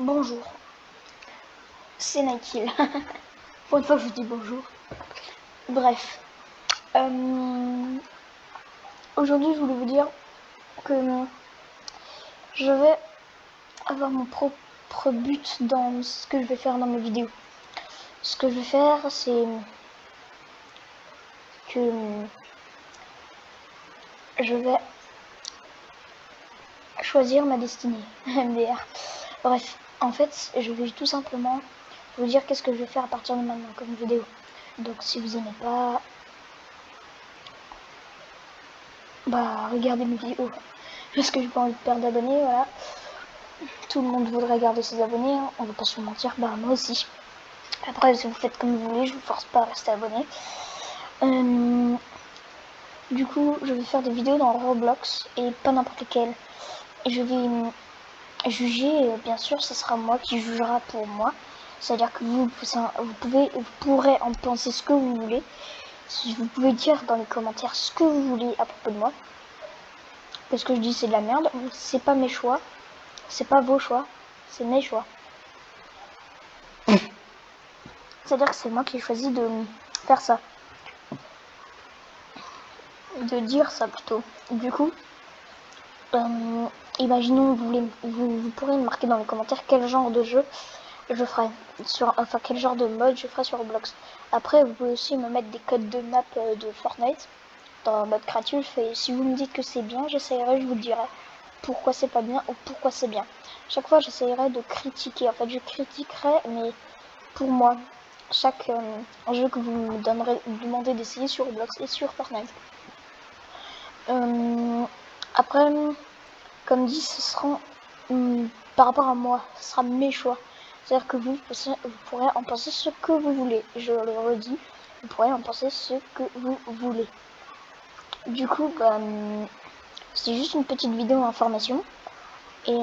Bonjour, c'est Nike. Pour une fois, je vous dis bonjour. Bref, aujourd'hui, je voulais vous dire que je vais avoir mon propre but dans ce que je vais faire dans mes vidéos. Ce que je vais faire, c'est que je vais choisir ma destinée. MDR. Bref, en fait, je vais tout simplement vous dire qu'est-ce que je vais faire à partir de maintenant comme vidéo. Donc si vous aimez pas, bah regardez mes vidéos. Parce que j'ai pas envie de perdre d'abonnés, voilà. Tout le monde voudrait garder ses abonnés, hein. On va pas se mentir, bah moi aussi. Après, si vous faites comme vous voulez, je vous force pas à rester abonné. Du coup, je vais faire des vidéos dans Roblox et pas n'importe lesquelles. Je vais juger, bien sûr, ce sera moi qui jugera pour moi. C'est-à-dire que vous pourrez en penser ce que vous voulez. Vous pouvez dire dans les commentaires ce que vous voulez à propos de moi. Parce que je dis c'est de la merde, c'est pas mes choix, c'est pas vos choix, c'est mes choix. C'est-à-dire que c'est moi qui ai choisi de faire ça. De dire ça plutôt. Du coup, imaginons vous pourrez me marquer dans les commentaires quel genre de jeu je ferai. Enfin quel genre de mode je ferai sur Roblox. Après vous pouvez aussi me mettre des codes de map de Fortnite dans mode créatif et si vous me dites que c'est bien, j'essayerai, je vous le dirai pourquoi c'est pas bien ou pourquoi c'est bien. Chaque fois j'essayerai de critiquer. En fait je critiquerai mais pour moi chaque jeu que vous me demandez d'essayer sur Roblox et sur Fortnite. Après, comme dit, ce sera par rapport à moi, ce sera mes choix. C'est-à-dire que vous pourrez en penser ce que vous voulez. Je le redis, vous pourrez en penser ce que vous voulez. Du coup, c'est juste une petite vidéo information. Et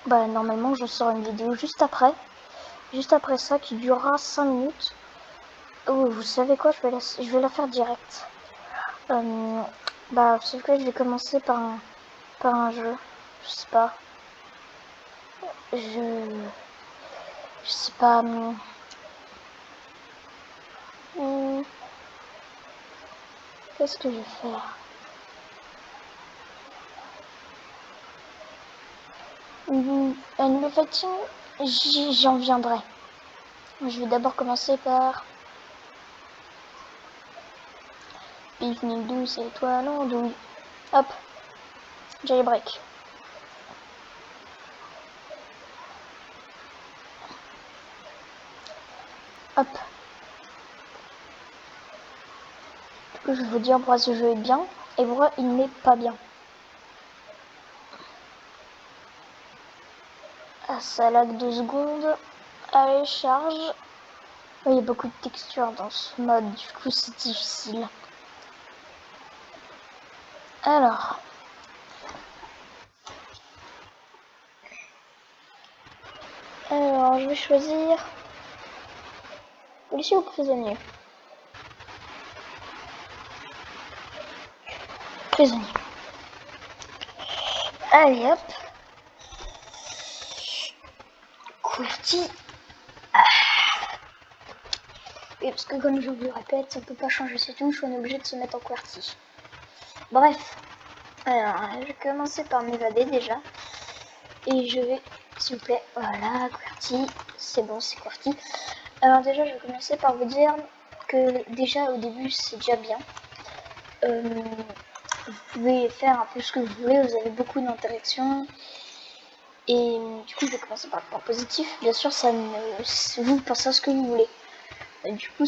normalement, je sors une vidéo juste après. Juste après ça, qui durera 5 minutes. Oh, vous savez quoi, je vais la faire direct. Vous savez quoi, je vais commencer par un jeu. Je sais pas. Je sais pas. Qu'est-ce que je vais faire? Animal Fighting, j'en viendrai. Je vais d'abord commencer par Evening 12 étoiles en douille. Hop, jailbreak. Hop. Du coup, je vais vous dire pourquoi ce jeu est bien et pourquoi il n'est pas bien. Ah, ça lag 2 secondes. Allez, charge. Il y a beaucoup de textures dans ce mode, du coup c'est difficile. Alors, je vais choisir policier ou prisonnier. Prisonnier. Allez hop. QWERTY. Et parce que comme je vous le répète, ça peut pas changer ses touches, on est obligé de se mettre en QWERTY. Bref. Alors, je vais commencer par m'évader déjà. Et je vais, s'il vous plaît, voilà, QWERTY. C'est bon, c'est QWERTY. Alors déjà, je vais commencer par vous dire que déjà au début, c'est déjà bien. Vous pouvez faire un peu ce que vous voulez, vous avez beaucoup d'interactions. Et du coup, je vais commencer par le point positif. Bien sûr, vous pensez à ce que vous voulez. Et du coup,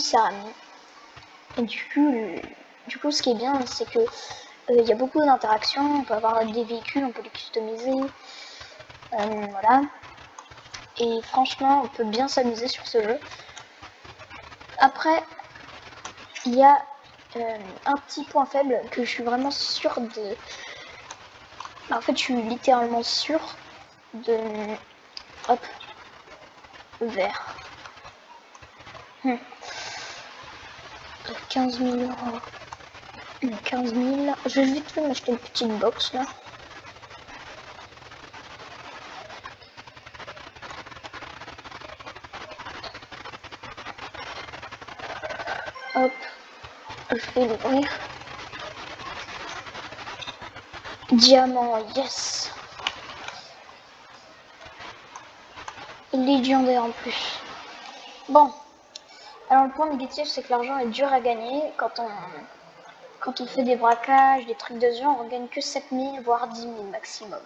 du coup, ce qui est bien, c'est que il y a beaucoup d'interactions. On peut avoir des véhicules, on peut les customiser. Voilà. Et franchement, on peut bien s'amuser sur ce jeu. Après, il y a un petit point faible que je suis vraiment sûre de... En fait, je suis littéralement sûre de... Hop. Vert. 15 000 euros. 15 000. Je vais vite fait m'acheter une petite box là. Hop, je vais l'ouvrir. Diamant, yes. Légendaire en plus. Bon, alors le point négatif c'est que l'argent est dur à gagner. Quand on fait des braquages, des trucs de ce genre, on gagne que 7000 voire 10 000 maximum.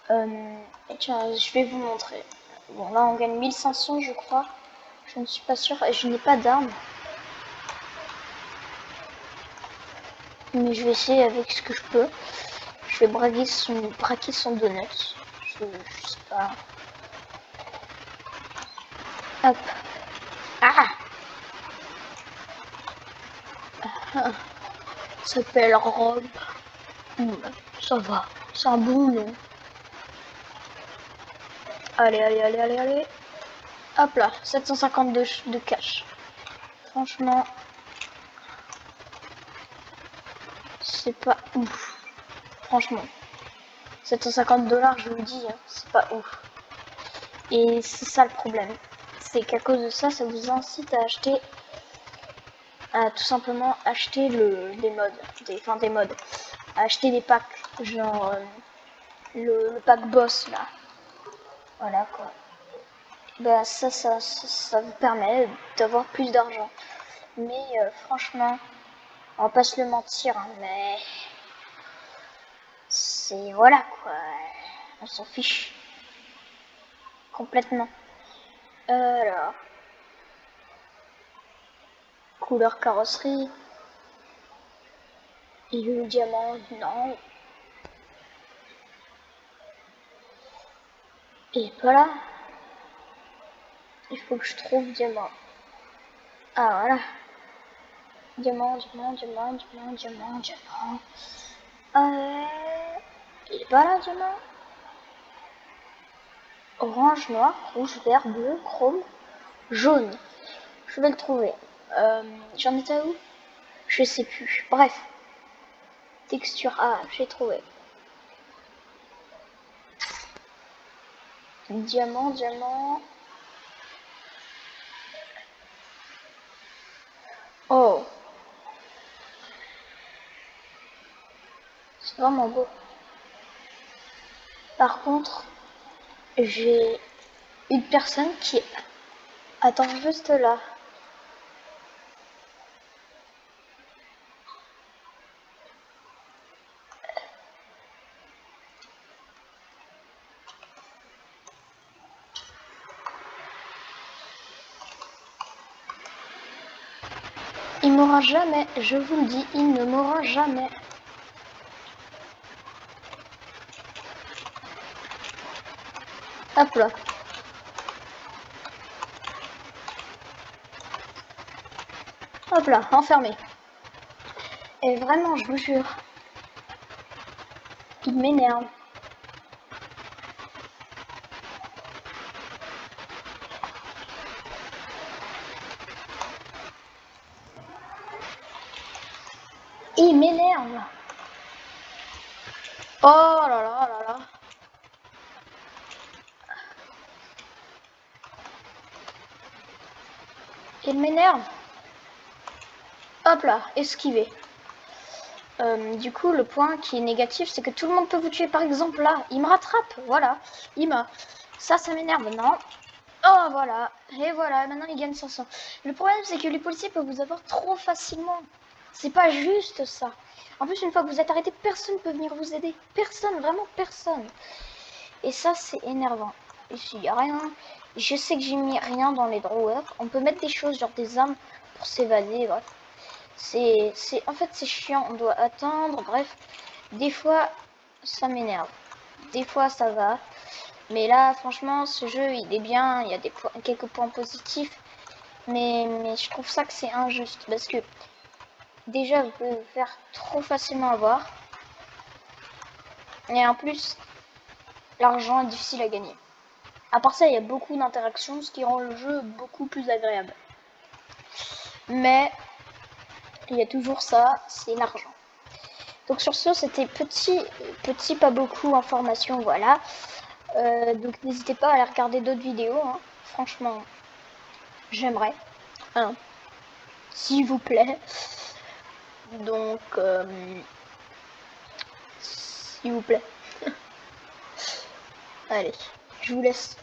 Et tiens, je vais vous montrer. Bon, là on gagne 1500 je crois. Je ne suis pas sûre et je n'ai pas d'armes. Mais je vais essayer avec ce que je peux. Je vais braquer son donut. Je sais pas. Hop. Ah, ça s'appelle robe. Ça va. C'est un bon nom. Allez, allez, allez, allez, allez. Hop là, 752 de cash. Franchement, c'est pas ouf. Franchement, 750 $, je vous dis, hein, c'est pas ouf. Et c'est ça le problème. C'est qu'à cause de ça, ça vous incite à acheter, à tout simplement acheter des mods, à acheter des packs, genre le pack boss là. Voilà quoi. Bah ça vous permet d'avoir plus d'argent. Mais franchement, on va pas se le mentir, hein, mais c'est voilà quoi. On s'en fiche complètement. Alors, couleur carrosserie. Et le diamant, non. Et voilà. Il faut que je trouve diamant. Ah voilà. Diamant, diamant, diamant, diamant, diamant, diamant. Et voilà diamant. Orange, noir, rouge, vert, bleu, chrome, jaune. Je vais le trouver. J'en étais où? Je sais plus. Bref. Texture. Ah, j'ai trouvé. Diamant, diamant. Oh. C'est vraiment beau. Par contre, j'ai une personne qui attend juste là. Il m'aura jamais, je vous le dis, il ne m'aura jamais. Hop là. Hop là, enfermé. Et vraiment, je vous jure, il m'énerve. Il m'énerve. Oh là là là là. Il m'énerve. Hop là, esquiver. Du coup, le point qui est négatif, c'est que tout le monde peut vous tuer. Par exemple, là, il me rattrape. Voilà, il m'a. Ça m'énerve. Non. Oh, voilà. Et voilà, maintenant il gagne 500. Le problème, c'est que les policiers peuvent vous avoir trop facilement. C'est pas juste ça. En plus, une fois que vous êtes arrêté, personne ne peut venir vous aider. Personne, vraiment personne. Et ça, c'est énervant. Ici, il n'y a rien. Je sais que j'ai mis rien dans les drawers. On peut mettre des choses, genre des armes pour s'évader. Bref. En fait, c'est chiant. On doit attendre. Bref, des fois, ça m'énerve. Des fois, ça va. Mais là, franchement, ce jeu, il est bien. Il y a quelques points positifs. Mais je trouve ça que c'est injuste. Parce que, déjà, vous pouvez vous faire trop facilement avoir. Et en plus, l'argent est difficile à gagner. À part ça, il y a beaucoup d'interactions, ce qui rend le jeu beaucoup plus agréable. Mais il y a toujours ça, c'est l'argent. Donc sur ce, c'était petit, pas beaucoup informations, voilà. Donc n'hésitez pas à aller regarder d'autres vidéos, hein. Franchement, j'aimerais. Hein. s'il vous plaît. Donc, s'il vous plaît. Allez, je vous laisse.